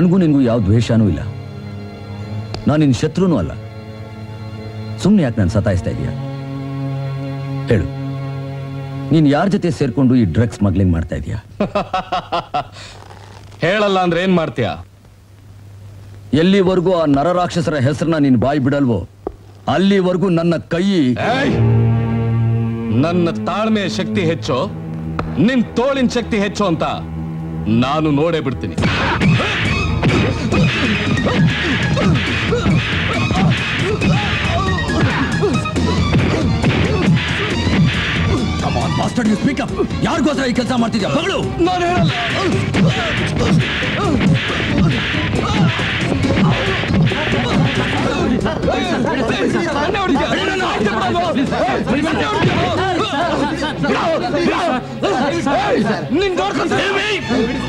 ನನಗೂ ನಿನಗೂ ಯಾವ ದ್ವೇಷನೂ ಇಲ್ಲ. ನಾನು ನಿನ್ನ ಶತ್ರುನೂ ಅಲ್ಲ. ಸುಮ್ಮನೆ ಯಾಕೆ ನಾನು ಸತಾಯಿಸ್ತಾ ಇದೀಯಾ? ಹೇಳು, ನೀನು ಯಾರ ಜೊತೆ ಸೇರ್ಕೊಂಡು ಈ ಡ್ರಗ್ಸ್ ಸ್ಮಗ್ಲಿಂಗ್ ಮಾಡ್ತಾ ಇದೀಯಾ? ಹೇಳಲ್ಲ ಅಂದ್ರೆ ಏನ್ ಮಾಡ್ತೀಯಾ? ಎಲ್ಲಿವರೆಗೂ ಆ ನರರಾಕ್ಷಸರ ಹೆಸರನ್ನ ನೀನು ಬಾಯಿ ಬಿಡಲ್ವೋ ಅಲ್ಲಿವರೆಗೂ ನನ್ನ ಕೈ. ನನ್ನ ತಾಳ್ಮೆಯ ಶಕ್ತಿ ಹೆಚ್ಚು, ನಿನ್ ತೋಳಿನ ಶಕ್ತಿ ಹೆಚ್ಚು ಅಂತ ನಾನು ನೋಡೇ ಬಿಡ್ತೀನಿ. ಯಾರಿಗೋಸ್ಕರ ಈ ಕೆಲಸ ಮಾಡ್ತಿದ್ಯಾ? ಮಗಳು ನಾನು ಹೇಳಲ್ಲ.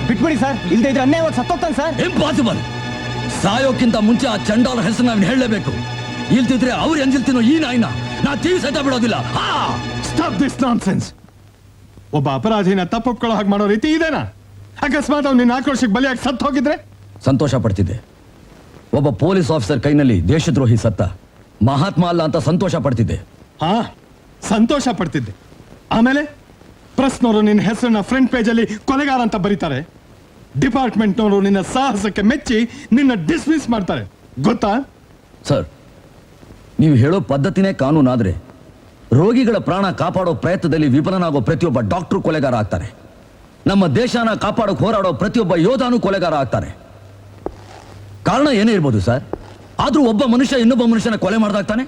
ಬಿಟ್ಬಿಡಿ ಸರ್, ಇಲ್ದೇ ಇದ್ರೆ ಅನ್ಯಾಯ ಸತ್ತೋಗ್ತಾನೆ ಸರ್. ಇಂಪಾಸಿಬಲ್. ಸಾಯೋಕ್ಕಿಂತ ಮುಂಚೆ ಆ ಚಂಡಾಲ ಹೆಸರು ನಾವು ಹೇಳಲೇಬೇಕು. ಇಲ್ದಿದ್ರೆ ಅವ್ರು ಎಂದಿಲ್ತೀನೋ ಈ ನಾಯಿನ ನಾ ತೀವಿ ಸಹಿತ ಬಿಡೋದಿಲ್ಲ. Stop this nonsense. ಒಬ್ಬ ಅಪರಾಧಿನ ತಪ್ಪೊಪ್ಕೊಳ್ಳೋ ಹಾಗೆ ಮಾಡೋ ರೀತಿ ಇದೇನಾ? ಅಕಸ್ಮಾತ್ ಅವ್ನು ನಿನ್ನ ಆಕ್ರೋಶಕ್ಕೆ ಬಲಿಯಾಗಿ ಸತ್ತು ಹೋಗಿದ್ರೆ? ಸಂತೋಷ ಪಡ್ತಿದ್ದೆ. ಒಬ್ಬ ಪೊಲೀಸ್ ಆಫೀಸರ್ ಕೈನಲ್ಲಿ ದೇಶದ್ರೋಹಿ ಸತ್ತ. ಮಹಾತ್ಮ ಅಲ್ಲ ಅಂತ ಸಂತೋಷ ಪಡ್ತಿದ್ದೆ. ಹಾ, ಸಂತೋಷ ಪಡ್ತಿದ್ದೆ. ಆಮೇಲೆ ಪ್ರೆಸ್ನವರು ನಿನ್ನ ಹೆಸರನ್ನ ಫ್ರಂಟ್ ಪೇಜಲ್ಲಿ ಕೊಲೆಗಾರ ಅಂತ ಬರೀತಾರೆ. ಡಿಪಾರ್ಟ್ಮೆಂಟ್ನವರು ನಿನ್ನ ಸಾಹಸಕ್ಕೆ ಮೆಚ್ಚಿ ನಿನ್ನ ಡಿಸ್ಮಿಸ್ ಮಾಡ್ತಾರೆ, ಗೊತ್ತಾ? ಸರ್, ನೀವು ಹೇಳೋ ಪದ್ಧತಿನೇ ಕಾನೂನಾದ್ರೆ ರೋಗಿಗಳ ಪ್ರಾಣ ಕಾಪಾಡೋ ಪ್ರಯತ್ನದಲ್ಲಿ ವಿಫಲನಾಗೋ ಪ್ರತಿಯೊಬ್ಬ ಡಾಕ್ಟರ್ ಕೊಲೆಗಾರ ಆಗ್ತಾರೆ. ನಮ್ಮ ದೇಶನ ಕಾಪಾಡೋಕೆ ಹೋರಾಡೋ ಪ್ರತಿಯೊಬ್ಬ ಯೋಧನೂ ಕೊಲೆಗಾರ ಆಗ್ತಾನೆ. ಕಾರಣ ಏನೇ ಇರ್ಬೋದು ಸರ್, ಆದ್ರೂ ಒಬ್ಬ ಮನುಷ್ಯ ಇನ್ನೊಬ್ಬ ಮನುಷ್ಯನ ಕೊಲೆ ಮಾಡ್ದಾಗ್ತಾನೆ.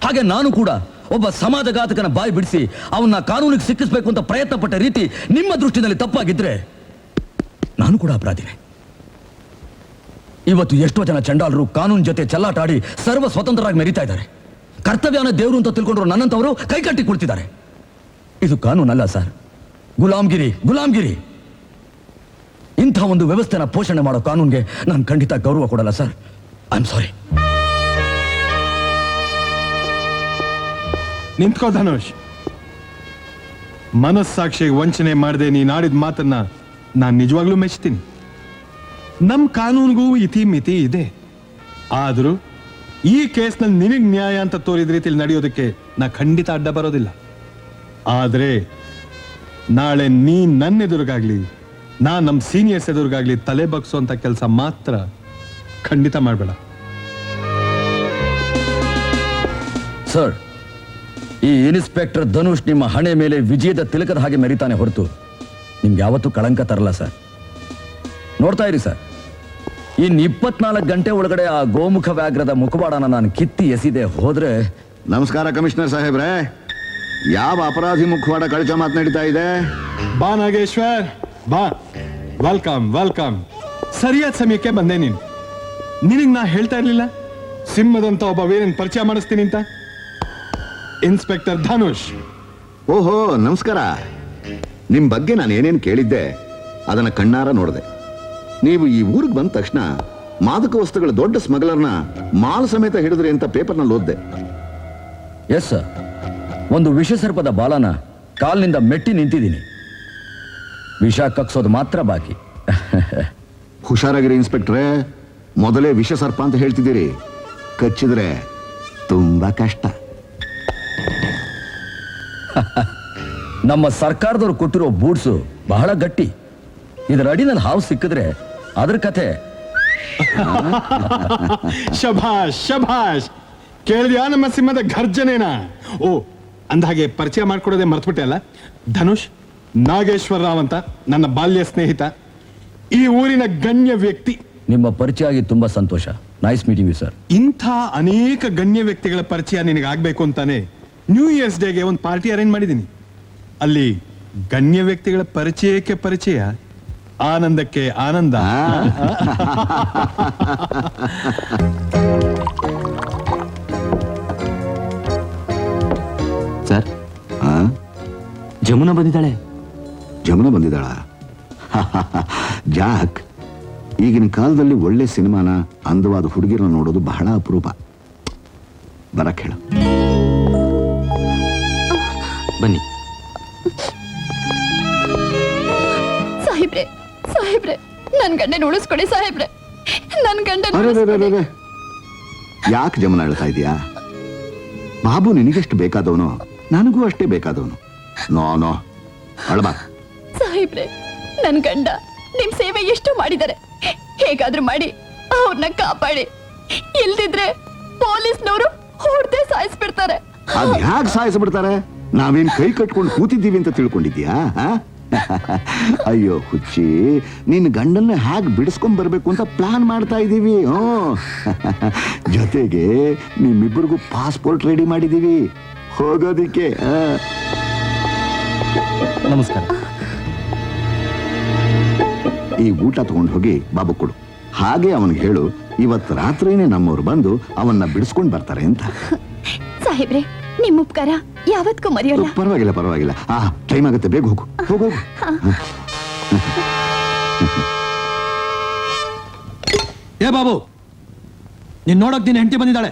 ಹಾಗೆ ನಾನು ಕೂಡ ಒಬ್ಬ ಸಮಾಜಘಾತಕನ ಬಾಯಿ ಬಿಡಿಸಿ ಅವನ್ನ ಕಾನೂನಿಗೆ ಸಿಕ್ಕಿಸ್ಬೇಕು ಅಂತ ಪ್ರಯತ್ನ ಪಟ್ಟ ರೀತಿ ನಿಮ್ಮ ದೃಷ್ಟಿಯಲ್ಲಿ ತಪ್ಪಾಗಿದ್ರೆ ನಾನು ಕೂಡ ಅಪರಾಧಿನೇ. ಇವತ್ತು ಎಷ್ಟೋ ಜನ ಚಂಡಾಲರು ಕಾನೂನು ಜೊತೆ ಚೆಲ್ಲಾಟಾಡಿ ಸರ್ವ ಸ್ವತಂತ್ರರಾಗಿ ಮೆರೀತಾ ಇದ್ದಾರೆ. ಕರ್ತವ್ಯನ ದೇವರು ಅಂತ ತಿಳ್ಕೊಂಡ್ರು ನನ್ನಂತವರು ಕೈಕಟ್ಟಿ ಕುಳಿತಿದ್ದಾರೆ. ಇದು ಕಾನೂನಲ್ಲ ಸರ್, ಗುಲಾಮ್ಗಿರಿ. ಇಂಥ ಒಂದು ವ್ಯವಸ್ಥೆನ ಪೋಷಣೆ ಮಾಡೋ ಕಾನೂನ್ಗೆ ನಾನು ಖಂಡಿತ ಗೌರವ ಕೊಡಲ್ಲ ಸರ್. I am sorry. ನಿಂತ್ಕೋ ಧನುಷ್. ಮನಸ್ಸಾಕ್ಷಿಗೆ ವಂಚನೆ ಮಾಡದೆ ನೀನ್ ಆಡಿದ ಮಾತನ್ನ ನಾನು ನಿಜವಾಗ್ಲೂ ಮೆಚ್ತೀನಿ. ನಮ್ ಕಾನೂನಿಗೂ ಇತಿ ಮಿತಿ ಇದೆ. ಆದ್ರೂ ಈ ಕೇಸ್ನಲ್ಲಿ ನಿನಗ್ ನ್ಯಾಯ ಅಂತ ತೋರಿದ ರೀತಿಯಲ್ಲಿ ನಡೆಯೋದಕ್ಕೆ ನಾ ಖಂಡಿತ ಅಡ್ಡ ಬರೋದಿಲ್ಲ. ಆದ್ರೆ ನಾಳೆ ನೀ ನನ್ನ ಎದುರಿಗಾಗ್ಲಿ ನಮ್ಮ ಸೀನಿಯರ್ಸ್ ಎದುರಿಗಾಗ್ಲಿ ತಲೆ ಬಗ್ಸೋಂತ ಕೆಲಸ ಮಾತ್ರ ಖಂಡಿತ ಮಾಡಬೇಡ. ಸರ್, ಈ ಇನ್ಸ್ಪೆಕ್ಟರ್ ಧನುಷ್ ನಿಮ್ಮ ಹಣೆ ಮೇಲೆ ವಿಜಯದ ತಿಲಕದ ಹಾಗೆ ಮೆರಿತಾನೆ ಹೊರತು ನಿಮ್ಗೆ ಯಾವತ್ತೂ ಕಳಂಕ ತರಲ್ಲ ಸರ್. ನೋಡ್ತಾ ಇರಿ ಸರ್, ಇನ್ನು 24 ಗಂಟೆ ಒಳಗಡೆ ಆ ಗೋಮುಖ ವ್ಯಾಘ್ರದ ಮುಖವಾಡನ ನಾನು ಕಿತ್ತಿ ಎಸಿದೆ ಹೋದ್ರೆ. ನಮಸ್ಕಾರ ಕಮಿಷನರ್ ಸಾಹೇಬ್ರೆ. ಯಾವ ಅಪರಾಧಿ ಮುಖವಾಡ ಕಳಚ ಮಾತನಾಡ್ತಾ ಇದೆ? ಬಾ ನಾಗೇಶ್ವರ್, ಬಾ. ವೆಲ್ಕಮ್. ಸರಿಯಾದ ಸಮಯಕ್ಕೆ ಬಂದೆ ನೀನು. ನಿನಗ್ ನಾ ಹೇಳ್ತಾ ಇರ್ಲಿಲ್ಲ ಸಿಂಹದಂತ ಒಬ್ಬ ವೀರನ್ ಪರಿಚಯ ಮಾಡಿಸ್ತೀನಿ ಅಂತ? ಇನ್ಸ್ಪೆಕ್ಟರ್ ಧನುಷ್. ಓಹೋ, ನಮಸ್ಕಾರ. ನಿಮ್ ಬಗ್ಗೆ ನಾನು ಏನೇನು ಕೇಳಿದ್ದೆ ಅದನ್ನ ಕಣ್ಣಾರ ನೋಡಿದೆ. ನೀವು ಈ ಊರಿಗೆ ಬಂದ ತಕ್ಷಣ ಮಾದಕ ವಸ್ತುಗಳ ದೊಡ್ಡ ಸ್ಮಗ್ಲರ್ನ ಮಾಲ್ ಸಮೇತ ಹಿಡಿದ್ರಿ ಅಂತ ಪೇಪರ್ನಲ್ಲಿ ಓದ್ದೆ. ಎಸ್ ಸರ್, ಒಂದು ವಿಷಸರ್ಪದ ಬಾಲನ ಕಾಲ್ನಿಂದ ಮೆಟ್ಟಿ ನಿಂತಿದ್ದೀನಿ. ವಿಷ ಕಕ್ಸೋದು ಮಾತ್ರ ಬಾಕಿ. ಹುಷಾರಾಗಿರಿ ಇನ್ಸ್ಪೆಕ್ಟ್ರೆ. ಮೊದಲೇ ವಿಷ ಸರ್ಪ ಅಂತ ಹೇಳ್ತಿದ್ದೀರಿ, ಕಚ್ಚಿದ್ರೆ ತುಂಬಾ ಕಷ್ಟ. ನಮ್ಮ ಸರ್ಕಾರದವ್ರು ಕೊಟ್ಟಿರೋ ಬೂಟ್ಸು ಬಹಳ ಗಟ್ಟಿ. ಇದರ ಅಡಿನಲ್ಲಿ ಹಾವು ಸಿಕ್ಕಿದ್ರೆ ಅದ್ರ ಕಥೆ. ಶಭಾಷ್. ಕೇಳಿದ್ಯಾ ನಮ್ಮ ಸಿಂಹದ ಘರ್ಜನೇನ? ಓ, ಅಂದಹಾಗೆ ಪರಿಚಯ ಮಾಡ್ಕೊಡೋದೇ ಮರ್ತ್ಬಿಟ್ಟೆ ಅಲ್ಲ. ಧನುಷ್, ನಾಗೇಶ್ವರ ರಾವ್ ಅಂತ ನನ್ನ ಬಾಲ್ಯ ಸ್ನೇಹಿತ, ಈ ಊರಿನ ಗಣ್ಯ ವ್ಯಕ್ತಿ. ನಿಮ್ಮ ಪರಿಚಯ ಆಗಿ ತುಂಬಾ ಸಂತೋಷ. Nice meeting you sir. ಇಂಥ ಅನೇಕ ಗಣ್ಯ ವ್ಯಕ್ತಿಗಳ ಪರಿಚಯ ನಿನಗೆ ಆಗ್ಬೇಕು ಅಂತಾನೆ ನ್ಯೂ ಇಯರ್ಸ್ ಡೇಗೆ ಒಂದು ಪಾರ್ಟಿ ಅರೇಂಜ್ ಮಾಡಿದ್ದೀನಿ. ಅಲ್ಲಿ ಗಣ್ಯ ವ್ಯಕ್ತಿಗಳ ಪರಿಚಯಕ್ಕೆ ಪರಿಚಯ, ಆನಂದಕ್ಕೆ ಆನಂದ. ಸರ್, ಜಮುನಾ ಬಂದಿದ್ದಾಳೆ. ಜಾಕ್, ಈಗಿನ ಕಾಲದಲ್ಲಿ ಒಳ್ಳೆ ಸಿನಿಮಾನ ಅಂದವಾದ ಹುಡುಗಿರನ್ನ ನೋಡೋದು ಬಹಳ ಅಪರೂಪ. ಬರಕ್ ಹೇಳು. ಬನ್ನಿ. ಸಾಹೇಬ್ರೆ, ನನ್ ಗಂಡನ ಉಳಿಸ್ಕೊಡಿ ಸಾಹೇಬ್ರೆ. ನನ್ ಗಂಡ ಅರೆ ಯಾಕೆ ಜಮನ ಹೇಳ್ತಾ ಇದೀಯಾ? ಬಾಬು ನಿನಗೆಷ್ಟು ಬೇಕಾದವನು ನನಗೂ ಅಷ್ಟೇ ಬೇಕಾದವನು. ನೋ ಅಳಬಾ. ಸಾಹೇಬ್ರೆ, ನನ್ ಗಂಡ ನಿಮ್ ಸೇವೆ ಎಷ್ಟು ಮಾಡಿದ್ದಾರೆ. ಹೇಗಾದ್ರೂ ಮಾಡಿ ಅವ್ರನ್ನ ಕಾಪಾಡಿ, ಇಲ್ದಿದ್ರೆ ಪೊಲೀಸ್ನವರು ಹೊಡೆದೇ ಸಾಯಿಸ್ಬಿಡ್ತಾರೆ. ಅದ್ ಹ್ಯಾಕ್ ಸಾಯಿಸ್ಬಿಡ್ತಾರೆ? ನಾವೇನ್ ಕೈ ಕಟ್ಕೊಂಡು ಕೂತಿದ್ದೀವಿ ಅಂತ ತಿಳ್ಕೊಂಡಿದ್ಯಾ? ಅಯ್ಯೋ ಹುಚ್ಚಿ, ನಿನ್ನ ಗಂಡನ್ನ ಹ್ಯಾಕ್ ಬಿಡಿಸ್ಕೊಂಡ್ ಬರ್ಬೇಕು ಅಂತ ಪ್ಲಾನ್ ಮಾಡ್ತಾ ಇದ್ದೀವಿ. ಜೊತೆಗೆ ನಿಮ್ಮಿಬ್ಬರಿಗೂ ಪಾಸ್ಪೋರ್ಟ್ ರೆಡಿ ಮಾಡಿದೀವಿ ಹೋಗೋದಿಕ್ಕೆ. ನಮಸ್ಕಾರ. ಈ ಊಟ ತಗೊಂಡು ಹೋಗಿ ಬಾಬು ಕೊಡು. ಹಾಗೆ ಅವನಿಗೆ ಹೇಳು, ಇವತ್ತು ರಾತ್ರಿನೇ ನಮ್ಮವ್ರು ಬಂದು ಅವನ್ನ ಬಿಡಿಸ್ಕೊಂಡ್ ಬರ್ತಾರೆ ಅಂತ. ಸಾಹೇಬ್ರೆ, ನಿಮ್ ಉಪಕಾರ ಯಾವತ್ಗೂ ಮರೆಯೋಲ್ಲ. ಪರವಾಗಿಲ್ಲ. ಟೈಮ್ ಆಗುತ್ತೆ, ಬೇಗ ಹೋಗು. ಏ ಬಾಬು, ನೀನ್ ನೋಡಕ್ ನಿನ್ನ ಹೆಂಡತಿ ಬಂದಿದ್ದಾಳೆ.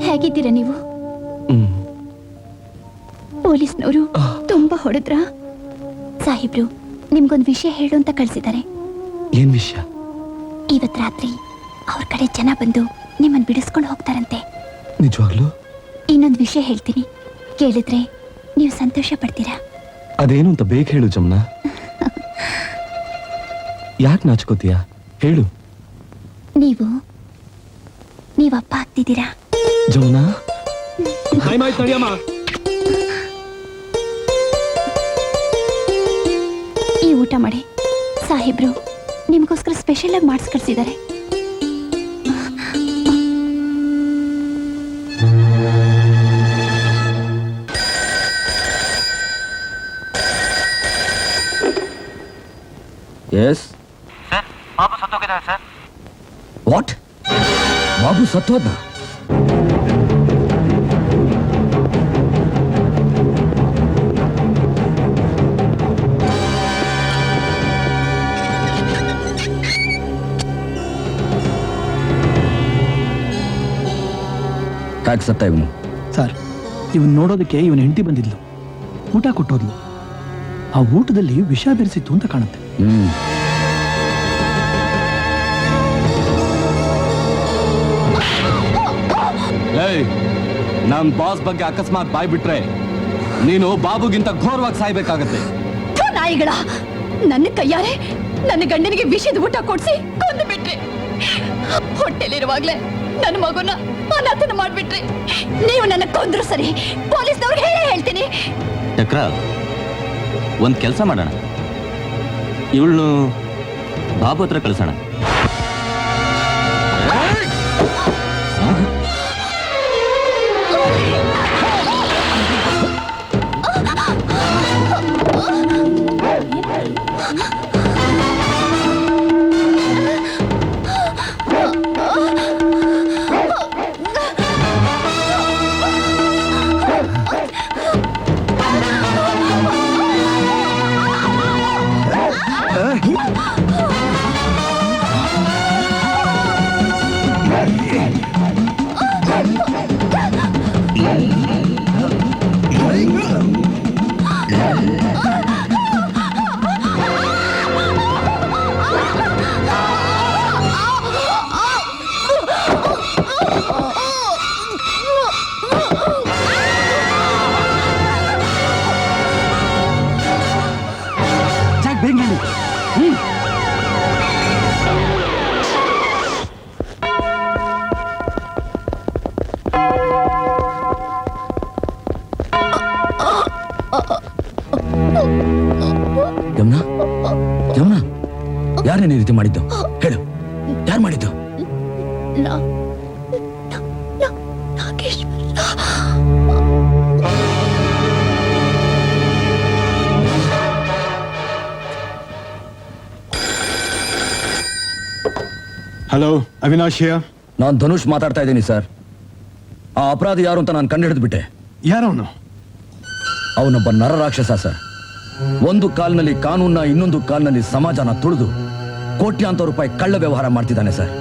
ಹೇಗಿದ್ದೀರಾ ನೀವು? ಪೊಲೀಸ್ನವರು ತುಂಬಾ ಹೊಡೆದ್ರ? ಸಾಹೇಬ್ರು ನಿಮ್ಗೊಂದು ವಿಷಯ ಹೇಳು ಅಂತ ಕಳ್ಸಿದ್ದಾರೆ. ಏನ್ ವಿಷಯ? ಇವತ್ ರಾತ್ರಿ ಅವ್ರ ಕಡೆ ಜನ ಬಂದು ನಿಮ್ಮನ್ ಬಿಡಿಸ್ಕೊಂಡು ಹೋಗ್ತಾರಂತೆ. ನಿಜವಾಗ್ಲು? ಇನ್ನೊಂದು ವಿಷಯ ಹೇಳ್ತೀನಿ, ಕೇಳಿದ್ರೆ ನೀವು ಸಂತೋಷ ಪಡ್ತೀರಾ. ಅದೇನು ಅಂತ ಬೇಗ ಹೇಳು ಜಮ್ನಾ. ಯಾಕೆ ನಾಚ್ಕೋತೀಯ? ಹೇಳು. ನೀವು ಅಪ್ಪ ಆಗ್ತಿದ್ದೀರಾ. ಜಮ್ನಾ, ತಡಿಯಮ್ಮ. ಈ ಊಟ ಮಾಡಿ, ಸಾಹೇಬ್ರು ನಿಮ್ಗೋಸ್ಕರ ಸ್ಪೆಷಲ್ ಆಗಿ ಮಾಡಿಸ್ ಕಳ್ಸಿದ್ದಾರೆ. ಎಸ್ ಸರ್, ಬಾಬು ಸತ್ತೋಗಿದ್ದಾರೆ ಸರ್. ವಾಟ್? ಬಾಬು ಸತ್ತೋದ್ನ? ಯಾಕೆ ಸತ್ತ ಇವನು? ಸರ್, ಇವನ್ ನೋಡೋದಕ್ಕೆ ಇವನ ಹೆಂಡತಿ ಬಂದಿದ್ಲು, ಊಟ ಕೊಟ್ಟೋದ್ಲು. ಆ ಊಟದಲ್ಲಿ ವಿಷ ಬೆರೆಸಿತ್ತು ಅಂತ ಕಾಣುತ್ತೆ. ನಮ್ ಬಾಸ್ ಬಗ್ಗೆ ಅಕಸ್ಮಾತ್ ಬಾಯ್ ಬಿಟ್ರೆ ನೀನು ಬಾಬುಗಿಂತ ಘೋರವಾಗಿ ಸಾಯ್ಬೇಕಾಗತ್ತೆ. ನಾಯಿಗಳ, ನನ್ನ ಕೈಯಾರೆ ನನ್ನ ಗಂಡನಿಗೆ ವಿಷದ ಊಟ ಕೊಡ್ಸಿ ಕೊಂದು ಬಿಟ್ರಿ. ಹೊಟ್ಟೆಲಿರುವಾಗ್ಲೇ ನನ್ನ ಮಗುನ ಅನಾಥನ ಮಾಡ್ಬಿಟ್ರಿ. ನೀವು ನನ್ನ ಕೊಂದ್ರು ಸರಿ, ಪೊಲೀಸ್ನವ್ರಿಗೆ ಹೇಳ್ತೀನಿ. ಚಕ್ರ, ಒಂದ್ ಕೆಲಸ ಮಾಡೋಣ, ಇವಳು ಬಾಬು ಹತ್ರ ಕಳ್ಸೋಣ. ಯಮುನಾ, ಯಮುನಾ, ಯಾರೇನು ಈ ರೀತಿ ಮಾಡಿದ್ದು? ಹೇಳು, ಯಾರು ಮಾಡಿದ್ದು? Hello, Avinash here. ನಾನು ಧನುಷ್ ಮಾತಾಡ್ತಾ ಇದ್ದೀನಿ ಸರ್. ಆ ಅಪರಾಧಿ ಯಾರು ಅಂತ ನಾನು ಕಂಡು ಹಿಡಿದ್ಬಿಟ್ಟೆ. ಯಾರವನು? ಅವನೊಬ್ಬ ನರರಾಕ್ಷಸ ಸರ್. ಒಂದು ಕಾಲ್ನಲ್ಲಿ ಕಾನೂನ್ನ, ಇನ್ನೊಂದು ಕಾಲ್ನಲ್ಲಿ ಸಮಾಜನ ತುಳಿದು ಕೋಟ್ಯಾಂತರ ರೂಪಾಯಿ ಕಳ್ಳ ವ್ಯವಹಾರ ಮಾಡ್ತಿದ್ದಾನೆ ಸರ್.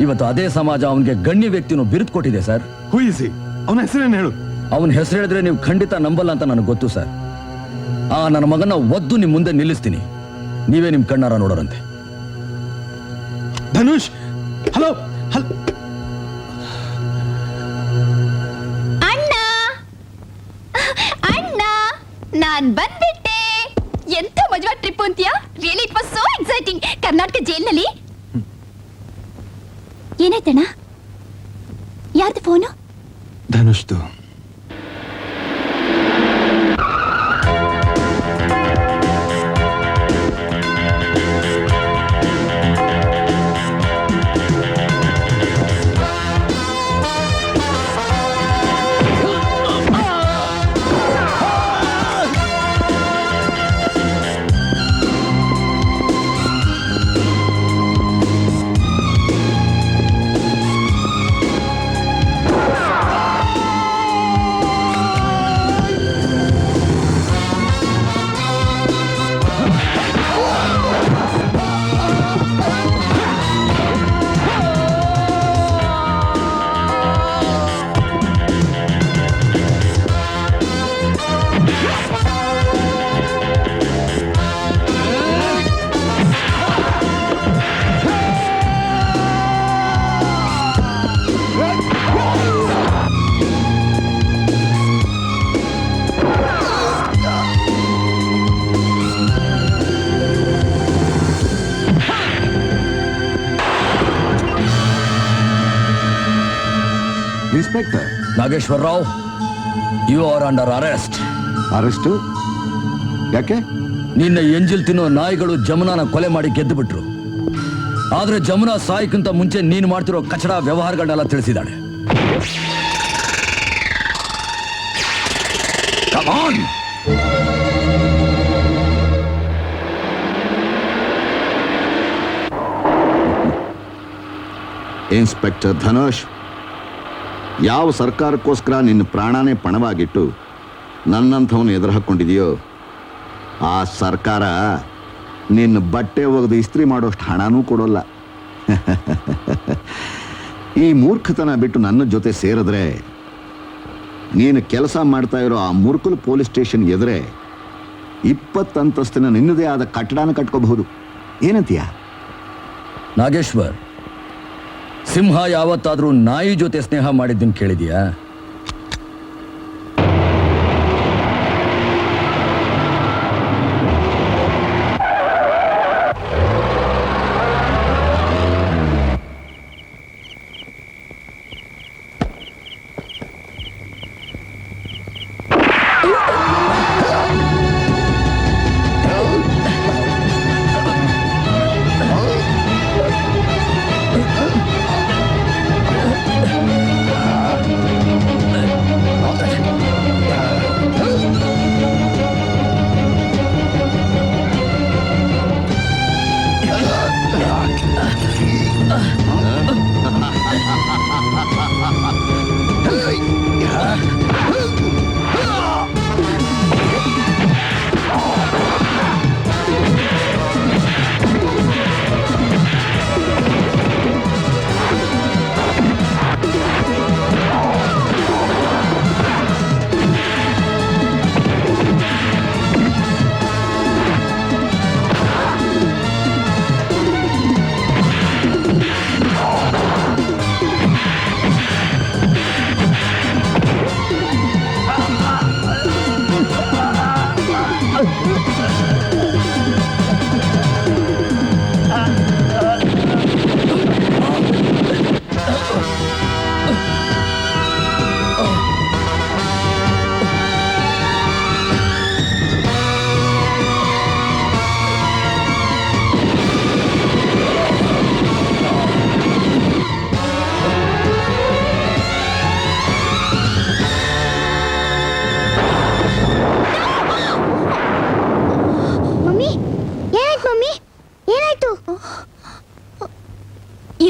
ಇವತ್ತು ಅದೇ ಸಮಾಜ ಅವನಿಗೆ ಗಣ್ಯ ವ್ಯಕ್ತಿನೂ ಬಿರುದು ಕೊಟ್ಟಿದೆ ಸರ್. Who is he? ಅವನ ಹೆಸರೇನು ಹೇಳು. ಅವನ ಹೆಸರು ಹೇಳಿದ್ರೆ ನೀವು ಖಂಡಿತ ನಂಬಲ್ಲ ಅಂತ ನನಗೆ ಗೊತ್ತು ಸರ್. ನನ್ನ ಮಗನ ಒದ್ದು ನಿಮ್ ಮುಂದೆ ನಿಲ್ಲಿಸ್ತೀನಿ, ನೀವೇ ನಿಮ್ ಕಣ್ಣಾರ ನೋಡೋರಂತೆ. ಧನುಷ್, ಹಲೋ. ಅಣ್ಣ ಅಣ್ಣ, ನಾನ್ ಬಂದ್ಬಿಟ್ಟೆ. ಎಂತ ಮಜವಾ ಟ್ರಿಪ್ ಅಂತೀಯಾ? Really it was so exciting. Karnataka ಜೈಲಿನಲ್ಲಿ. ಏನಾಯ್ತಣ್ಣ? ಯಾರ್ದು ಫೋನು? ಧನುಷ್ದು. Inspector. Nageshwara Rao, you are under arrest. Arrest? ಯಾಕೆ? ನಿನ್ನ ಎಂಜಿಲ್ ತಿನ್ನೋ ನಾಯಿಗಳು ಜಮುನಾನ ಕೊಲೆ ಮಾಡಿ ಗೆದ್ದು ಬಿಟ್ರು. ಆದ್ರೆ ಜಮುನಾ ಸಾಯಕ್ಕಿಂತ ಮುಂಚೆ ನೀನು ಮಾಡ್ತಿರೋ ಕಚಡ ವ್ಯವಹಾರಗಳನ್ನೆಲ್ಲ ತಿಳಿಸಿದ್ದಾಳೆ. Come on! ಇನ್ಸ್ಪೆಕ್ಟರ್ ಧನುಷ್, ಯಾವ ಸರ್ಕಾರಕ್ಕೋಸ್ಕರ ನಿನ್ನ ಪ್ರಾಣನೇ ಪಣವಾಗಿಟ್ಟು ನನ್ನಂಥವನು ಎದುರು ಹಾಕ್ಕೊಂಡಿದೆಯೋ ಆ ಸರ್ಕಾರ ನಿನ್ನ ಬಟ್ಟೆ ಒಗೆದು ಇಸ್ತ್ರಿ ಮಾಡೋಷ್ಟು ಹಣನೂ ಕೊಡೋಲ್ಲ. ಈ ಮೂರ್ಖತನ ಬಿಟ್ಟು ನನ್ನ ಜೊತೆ ಸೇರಿದ್ರೆ ನೀನು ಕೆಲಸ ಮಾಡ್ತಾ ಇರೋ ಆ ಮುರ್ಕುಲ್ ಪೊಲೀಸ್ ಸ್ಟೇಷನ್ ಎದುರೇ 20 ಅಂತಸ್ತಿನ ನಿನ್ನದೇ ಆದ ಕಟ್ಟಡನ ಕಟ್ಕೋಬಹುದು. ಏನಂತೀಯ? ನಾಗೇಶ್ವರ್, ಸಿಂಹ ಯಾವತ್ತಾದ್ರೂ ನಾಯಿ ಜೊತೆ ಸ್ನೇಹ ಮಾಡಿದ್ದನ್ನು ಕೇಳಿದ್ಯಾ?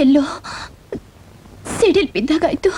ಎಲ್ಲೋ ಸಿಡಿಲ್ ಬಿದ್ದಾಗಾಯ್ತು.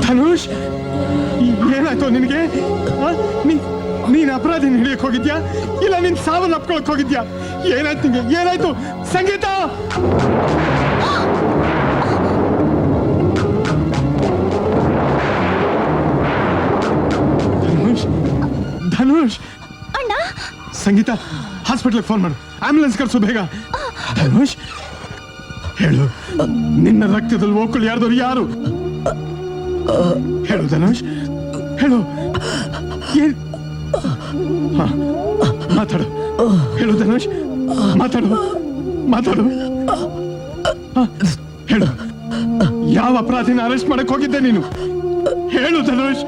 ಧನುಷ್ ಏನಾಯ್ತು ನಿನಗೆ? ನೀನ್ ಅಪರಾಧಿನ ಹಿಡಿಯಕ್ ಹೋಗಿದ್ಯಾ ಇಲ್ಲ ನಿನ್ ಸಾವನ್ನ ಅಪ್ಕೊಳಕ್ ಹೋಗಿದ್ಯಾ? ಏನಾಯ್ತು ನಿಂಗೆ? ಏನಾಯ್ತು? ಸಂಗೀತ ಧನುಷ್ ಧನುಷ್ ಅಣ್ಣ ಸಂಗೀತ ಹಾಸ್ಪಿಟಲ್ಗೆ ಫೋನ್ ಮಾಡು, ಆಂಬ್ಯುಲೆನ್ಸ್ ಕರ್ಸು ಬೇಗ. ಧನುಷ್ ಹೇಳು, ನಿನ್ನ ರಕ್ತದಲ್ಲಿ ಹೋಗ್ಕೊಳ್ಳಿ ಯಾರ್ದವ್ರು ಯಾರು? ಹೇಳು ಧನುಷ್, ಹೇಳು. ಹಾ, ಮಾತಾಡು. ಹೇಳು ಧನುಷ್, ಮಾತಾಡು ಮಾತಾಡು. ಹಾ, ಹೇಳು, ಯಾವ ಅಪರಾಧಿನ ಅರೆಸ್ಟ್ ಮಾಡಕ್ ಹೋಗಿದ್ದೆ ನೀನು? ಹೇಳು Dhanush.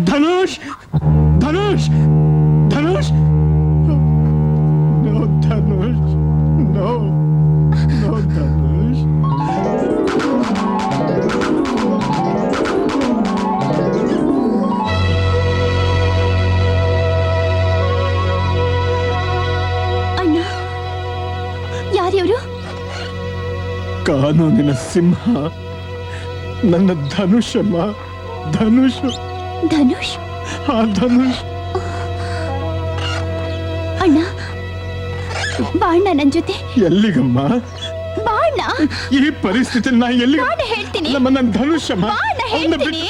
Dhanush Dhanush Dhanush no Dhanush no no Dhanush. ಅಣ್ಣ ಯಾರ್ಯವರು? ಕಾನೂನಿನ ಸಿಂಹ ನನ್ನ ಧನುಷಮ್ಮ. ಧನುಷ್ ಧನುಷ್ ಆ ಧನುಷ್. ಅಣ್ಣ ಬಾಣ್ಣ ನನ್ ಜೊತೆ. ಎಲ್ಲಿಗಮ್ಮ? ಬಾಣ್ಣ. ಈ ಪರಿಸ್ಥಿತಿ ನಾ ಎಲ್ಲಿ? ಬಾಣ್ಣ ಹೇಳ್ತೀನಿ. ನನ್ನ ಧನುಷಮ್ಮ. ಬಾಣ್ಣ ಹೇಳ್ತೀನಿ.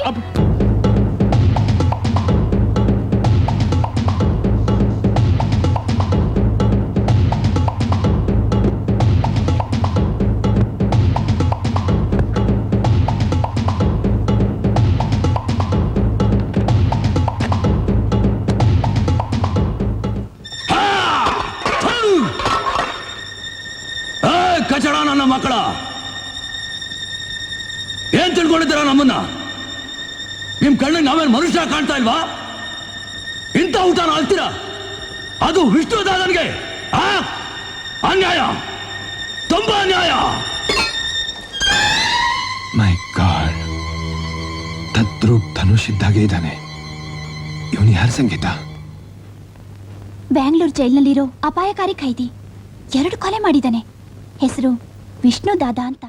ಕಚಡ ನನ್ನ ಮಕ್ಕಳ, ಏನ್ ತಿಳ್ಕೊಂಡಿದ್ದೀರ ನಮ್ಮನ್ನ? ನಿಮ್ ಕಣ್ಣಿಗೆ ನಾವೇನ್ ಮನುಷ್ಯ ಕಾಣ್ತಾ ಇಲ್ವಾ? ಇಂಥ ಊಟನ ಅಳ್ತೀರಾ? ಅದು ವಿಷ್ಣುದಾದನ್ಗೆ ಅನ್ಯಾಯ, ತುಂಬಾ ಅನ್ಯಾಯ. ಮೈ ಗಾಡ್, ತದ್ರೂಪ್ ಧನುಷ್ ಇದ್ದಾಗೆ ಇದ್ದಾನೆ. ಇವನು ಯಾರ ಸಂಗೀತ? ಬ್ಯಾಂಗ್ಳೂರ್ ಜೈಲ್ನಲ್ಲಿರೋ ಅಪಾಯಕಾರಿ ಖೈದಿ. 2 ಕೊಲೆ ಮಾಡಿದ್ದಾನೆ. ಹೆಸರು ವಿಷ್ಣು ದಾದಾ ಅಂತ.